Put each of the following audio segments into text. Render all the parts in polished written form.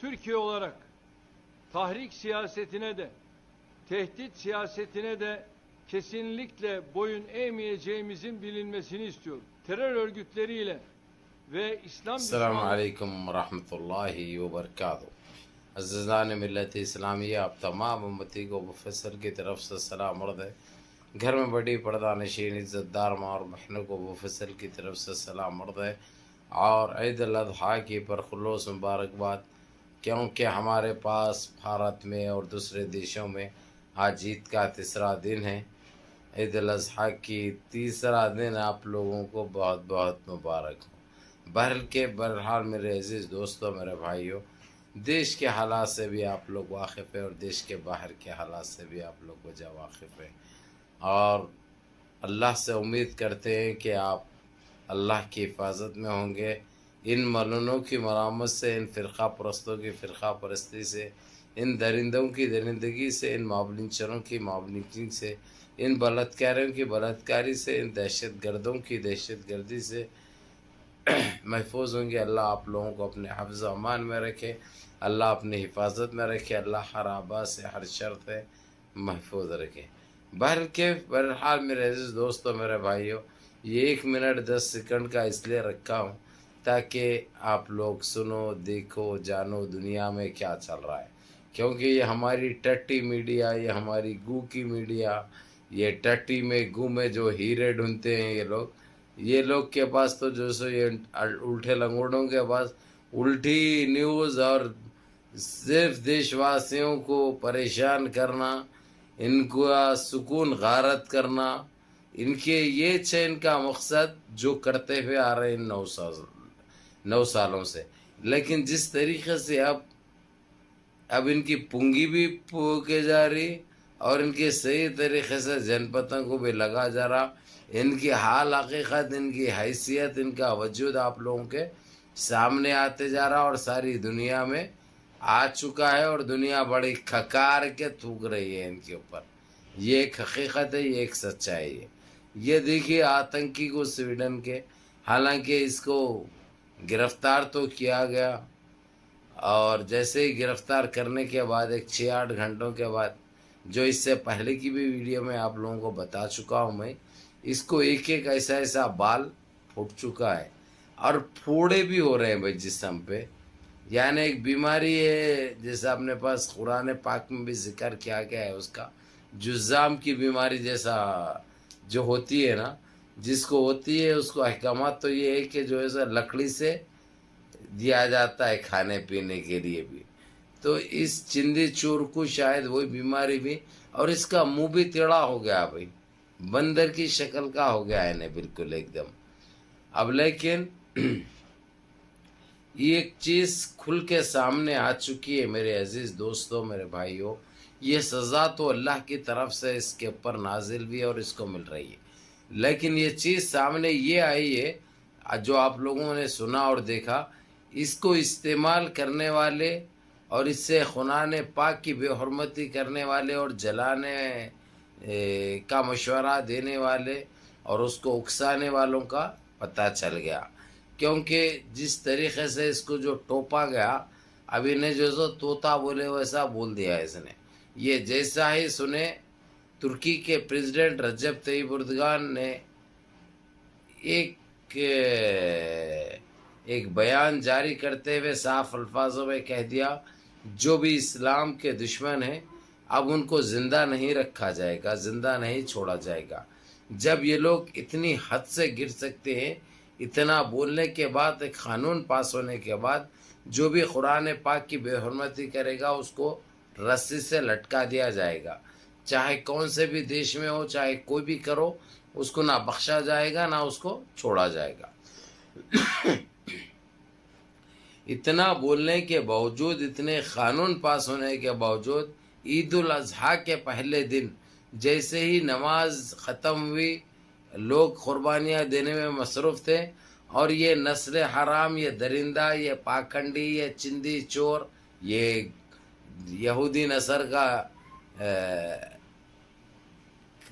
Türkiye olarak tahrik siyasetine de, tehdit siyasetine de kesinlikle boyun eğmeyeceğimizin bilinmesini istiyorum. Terör örgütleriyle ve İslam السلام علیکم ورحمۃ اللہ وبرکاتہ۔ عزیزان ملت اسلامیہ، آپ تمام امتی کو مفسر کی طرف سے سلام عرض ہے۔ گھر میں بڑی پردہ نشین عزت دار ماں اور بہنوں کو مفسر کی طرف سے سلام عرض ہے اور عید الاضحیٰ کی پرخلوص مبارکباد، کیونکہ ہمارے پاس بھارت میں اور دوسرے دیشوں میں آج عید کا تیسرا دن ہے۔ عید الاضحیٰ کی تیسرا دن آپ لوگوں کو بہت بہت مبارک ہو۔ بہرحال میرے عزیز دوستوں، میرے بھائیوں، دیش کے حالات سے بھی آپ لوگ واقف ہیں اور دیش کے باہر کے حالات سے بھی آپ لوگ وجہ واقف ہیں، اور اللہ سے امید کرتے ہیں کہ آپ اللہ کی حفاظت میں ہوں گے۔ ان ملونوں کی مرامت سے، ان فرقہ پرستوں کی فرقہ پرستی سے، ان درندوں کی درندگی سے، ان معاونچروں کی معاونچی سے، ان بلاتکاروں کی بلاتکاری سے، ان دہشت گردوں کی دہشت گردی سے محفوظ ہوں گے۔ اللہ آپ لوگوں کو اپنے حفظ و امان میں رکھے، اللہ اپنی حفاظت میں رکھے، اللہ ہر آبا سے، ہر شر سے محفوظ رکھے۔ بہرحال میرے عزیز دوستوں، میرے بھائیوں، یہ 1 منٹ 10 سیکنڈ کا اس لیے رکھا ہوں تاکہ آپ لوگ سنو، دیکھو، جانو دنیا میں کیا چل رہا ہے، کیونکہ یہ ہماری ٹٹی میڈیا، یہ ہماری گو کی میڈیا، یہ ٹٹی میں گو میں جو ہیرے ڈھونڈتے ہیں یہ لوگ کے پاس تو جو سو یہ الٹے لنگوڑوں کے پاس الٹی نیوز اور صرف دیش واسیوں کو پریشان کرنا، ان کا سکون غارت کرنا، ان کے یہ ان کا مقصد جو کرتے ہوئے آ رہے ہیں 9 سالوں سے۔ لیکن جس طریقے سے اب ان کی پونگی بھی پھونکے جا رہی اور ان کی صحیح طریقے سے جنپتوں کو بھی لگا جا رہا، ان کی حال حقیقت، ان کی حیثیت، ان کا وجود آپ لوگوں کے سامنے آتے جا رہا اور ساری دنیا میں آ چکا ہے، اور دنیا بڑی کھکار کے تھوک رہی ہے ان کے اوپر۔ یہ ایک حقیقت ہے، یہ ایک سچائی ہے۔ یہ دیکھیے آتنکی کو سویڈن کے، حالانکہ اس کو گرفتار تو کیا گیا، اور جیسے ہی گرفتار کرنے کے بعد 6-8 گھنٹوں کے بعد، جو اس سے پہلے کی بھی ویڈیو میں آپ لوگوں کو بتا چکا ہوں میں، اس کو ایک ایسا بال پھوٹ چکا ہے اور پھوڑے بھی ہو رہے ہیں بھائی جسم پہ، یعنی ایک بیماری ہے جیسا اپنے پاس قرآن پاک میں بھی ذکر کیا گیا ہے، اس کا جذام کی بیماری جیسا جو ہوتی ہے نا، جس کو ہوتی ہے اس کو احکامات تو یہ ہے کہ جو ایسا لکڑی سے دیا جاتا ہے کھانے پینے کے لیے بھی، تو اس چندی چور کو شاید وہی بیماری بھی، اور اس کا منہ بھی ٹیڑھا ہو گیا بھائی، بندر کی شکل کا ہو گیا ہے بالکل ایک دم۔ اب لیکن یہ ایک چیز کھل کے سامنے آ چکی ہے میرے عزیز دوستوں، میرے بھائیوں، یہ سزا تو اللہ کی طرف سے اس کے اوپر نازل بھی اور اس کو مل رہی ہے، لیکن یہ چیز سامنے یہ آئی ہے جو آپ لوگوں نے سنا اور دیکھا، اس کو استعمال کرنے والے اور اس سے خنان پاک کی بے حرمتی کرنے والے اور جلانے کا مشورہ دینے والے اور اس کو اکسانے والوں کا پتہ چل گیا، کیونکہ جس طریقے سے اس کو جو ٹوپا گیا، اب انہیں جو سو طوطا بولے ویسا بول دیا اس نے۔ یہ جیسا ہی سنے، ترکی کے پریزیڈنٹ رجب طیب اردوغان نے ایک بیان جاری کرتے ہوئے صاف الفاظوں میں کہہ دیا جو بھی اسلام کے دشمن ہیں اب ان کو زندہ نہیں رکھا جائے گا، زندہ نہیں چھوڑا جائے گا۔ جب یہ لوگ اتنی حد سے گر سکتے ہیں، اتنا بولنے کے بعد، ایک قانون پاس ہونے کے بعد، جو بھی قرآن پاک کی بے حرمتی کرے گا اس کو رسی سے لٹکا دیا جائے گا، چاہے کون سے بھی دیش میں ہو، چاہے کوئی بھی کرو، اس کو نہ بخشا جائے گا نہ اس کو چھوڑا جائے گا۔ اتنا بولنے کے باوجود، اتنے قانون پاس ہونے کے باوجود، عید الاضحیٰ کے پہلے دن جیسے ہی نماز ختم ہوئی، لوگ قربانیاں دینے میں مصروف تھے، اور یہ نسل حرام، یہ درندہ، یہ پاکھنڈی، یہ چندی چور، یہ یہودی نسل کا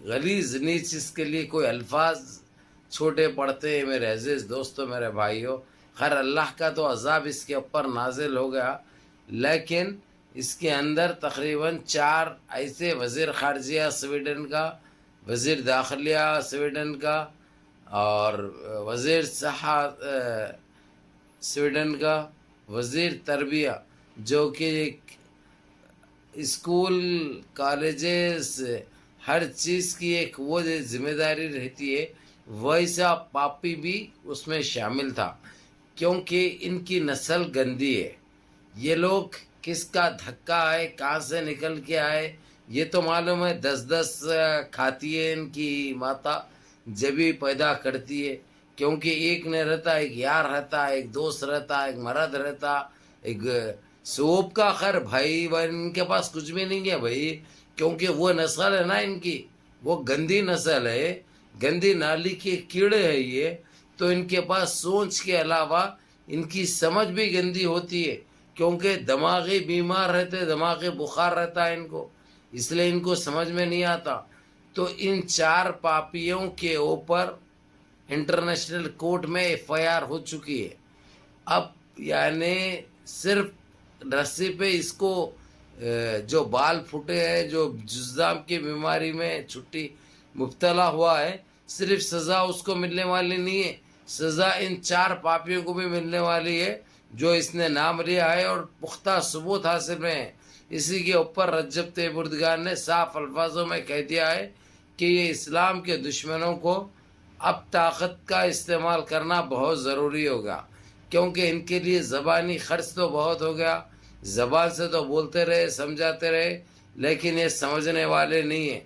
غلیظ نیچ، اس کے لیے کوئی الفاظ چھوٹے پڑتے ہیں میرے عزیز دوستو، میرے بھائیوں۔ خیر اللہ کا تو عذاب اس کے اوپر نازل ہو گیا، لیکن اس کے اندر تقریباً 4 ایسے وزیر خارجیہ سویڈن کا، وزیر داخلیہ سویڈن کا، اور وزیر صحت سویڈن کا، وزیر تربیہ، جو کہ اسکول کالجز ہر چیز کی ایک وہ ذمہ داری رہتی ہے، ویسا پاپی بھی اس میں شامل تھا، کیونکہ ان کی نسل گندی ہے۔ یہ لوگ کس کا دھکا ہے، کہاں سے نکل کے آئے یہ تو معلوم ہے، 10 کھاتی ہے ان کی ماتا، جبھی پیدا کرتی ہے، کیونکہ ایک نے رہتا، ایک یار رہتا، ایک دوست رہتا، ایک مرد رہتا، ایک سوپ کا خیر بھائی ان کے پاس کچھ بھی نہیں ہے بھائی، کیونکہ وہ نسل ہے نا ان کی، وہ گندی نسل ہے، گندی نالی کے کیڑے ہیں یہ، تو ان کے پاس سوچ کے علاوہ ان کی سمجھ بھی گندی ہوتی ہے، کیونکہ دماغی بیمار رہتے، دماغی بخار رہتا ہے ان کو، اس لیے ان کو سمجھ میں نہیں آتا۔ تو ان 4 پاپیوں کے اوپر انٹرنیشنل کورٹ میں FIR ہو چکی ہے۔ اب یعنی صرف رسی پہ اس کو جو بال پھوٹے ہیں، جو جذام کی بیماری میں چھٹی مبتلا ہوا ہے، صرف سزا اس کو ملنے والی نہیں ہے، سزا ان 4 پاپیوں کو بھی ملنے والی ہے جو اس نے نام لیا ہے اور پختہ ثبوت حاصل میں ہے۔ اسی کے اوپر رجب طیب اردگان نے صاف الفاظوں میں کہہ دیا ہے کہ یہ اسلام کے دشمنوں کو اب طاقت کا استعمال کرنا بہت ضروری ہوگا، کیونکہ ان کے لیے زبانی خرچ تو بہت ہو گیا، زبان سے تو بولتے رہے، سمجھاتے رہے، لیکن یہ سمجھنے والے نہیں ہیں۔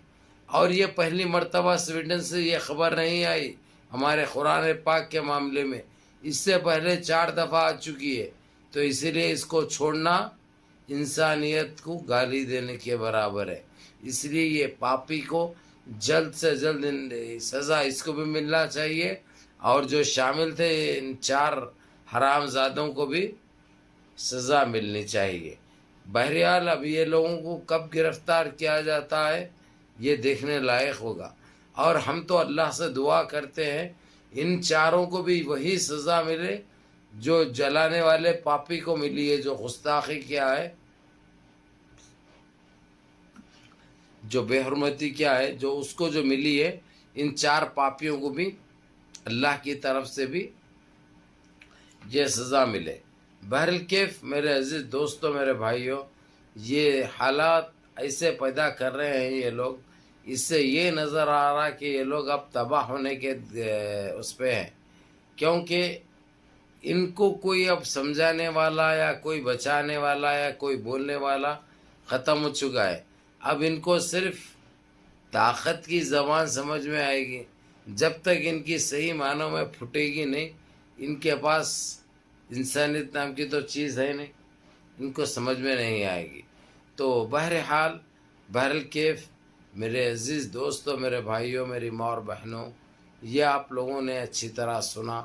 اور یہ پہلی مرتبہ سویڈن سے یہ خبر نہیں آئی ہمارے قرآن پاک کے معاملے میں، اس سے پہلے 4 دفعہ آ چکی ہے، تو اسی لیے اس کو چھوڑنا انسانیت کو گالی دینے کے برابر ہے۔ اس لیے یہ پاپی کو جلد سے جلد سزا اس کو بھی ملنا چاہیے، اور جو شامل تھے ان 4 حرام زادوں کو بھی سزا ملنی چاہیے۔ بہرحال اب یہ لوگوں کو کب گرفتار کیا جاتا ہے یہ دیکھنے لائق ہوگا، اور ہم تو اللہ سے دعا کرتے ہیں ان 4 کو بھی وہی سزا ملے جو جلانے والے پاپی کو ملی ہے، جو گستاخی کیا ہے، جو بے حرمتی کیا ہے، جو اس کو جو ملی ہے، ان 4 پاپیوں کو بھی اللہ کی طرف سے بھی یہ سزا ملے۔ بہرکیف میرے عزیز دوستوں، میرے بھائیوں، یہ حالات ایسے پیدا کر رہے ہیں یہ لوگ، اس سے یہ نظر آ رہا کہ یہ لوگ اب تباہ ہونے کے اس پہ ہیں، کیونکہ ان کو کوئی اب سمجھانے والا یا کوئی بچانے والا یا کوئی بولنے والا ختم ہو چکا ہے۔ اب ان کو صرف طاقت کی زبان سمجھ میں آئے گی، جب تک ان کی صحیح معنوں میں پھوٹے گی نہیں، ان کے پاس انسانیت نام کی تو چیز ہے نہیں، ان کو سمجھ میں نہیں آئے گی۔ تو بہرکیف میرے عزیز دوستوں، میرے بھائیوں، میری ماں اور بہنوں، یہ آپ لوگوں نے اچھی طرح سنا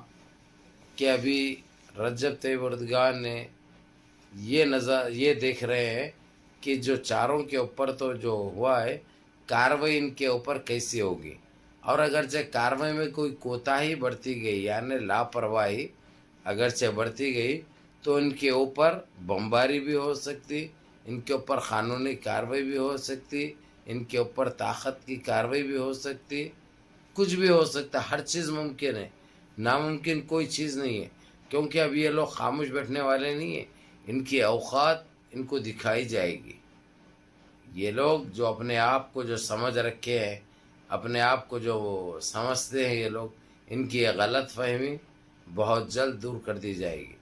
کہ ابھی رجب طیب اردگان نے یہ دیکھ رہے ہیں کہ جو 4 کے اوپر تو جو ہوا ہے، کارروائی ان کے اوپر کیسی ہوگی، اور اگرچہ کارروائی میں کوئی کوتاہی برتی گئی یعنی لاپرواہی اگرچہ برتی گئی تو ان کے اوپر بمباری بھی ہو سکتی، ان کے اوپر قانونی کارروائی بھی ہو سکتی، ان کے اوپر طاقت کی کارروائی بھی ہو سکتی، کچھ بھی ہو سکتا، ہر چیز ممکن ہے، ناممکن کوئی چیز نہیں ہے، کیونکہ اب یہ لوگ خاموش بیٹھنے والے نہیں ہیں، ان کی اوقات ان کو دکھائی جائے گی۔ یہ لوگ جو اپنے آپ کو جو سمجھ رکھے ہیں، اپنے آپ کو جو سمجھتے ہیں یہ لوگ، ان کی یہ غلط فہمی بہت جلد دور کر دی جائے گی۔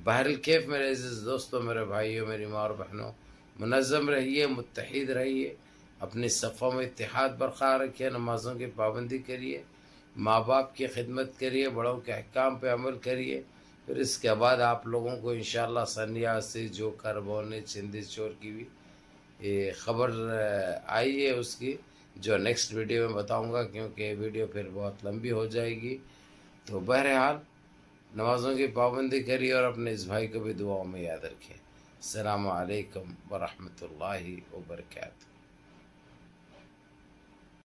بہرکیف میرے عزیز دوستوں، میرے بھائیوں، میری ماں اور بہنوں، منظم رہیے، متحد رہیے، اپنی صفوں میں اتحاد برقرار رکھیے، نمازوں کی پابندی کریے، ماں باپ کی خدمت کریے، بڑوں کے احکام پہ عمل کریے۔ پھر اس کے بعد آپ لوگوں کو انشاءاللہ سنیاسی، جوکر، بونے، چندی چور کی بھی یہ خبر آئی ہے اس کی، جو نیکسٹ ویڈیو میں بتاؤں گا، کیونکہ ویڈیو پھر بہت لمبی ہو جائے گی۔ تو بہرحال نمازوں کی پابندی کریے اور اپنے اس بھائی کو بھی دعاؤں میں یاد رکھیں۔ السلام علیکم ورحمۃ اللہ وبرکاتہ۔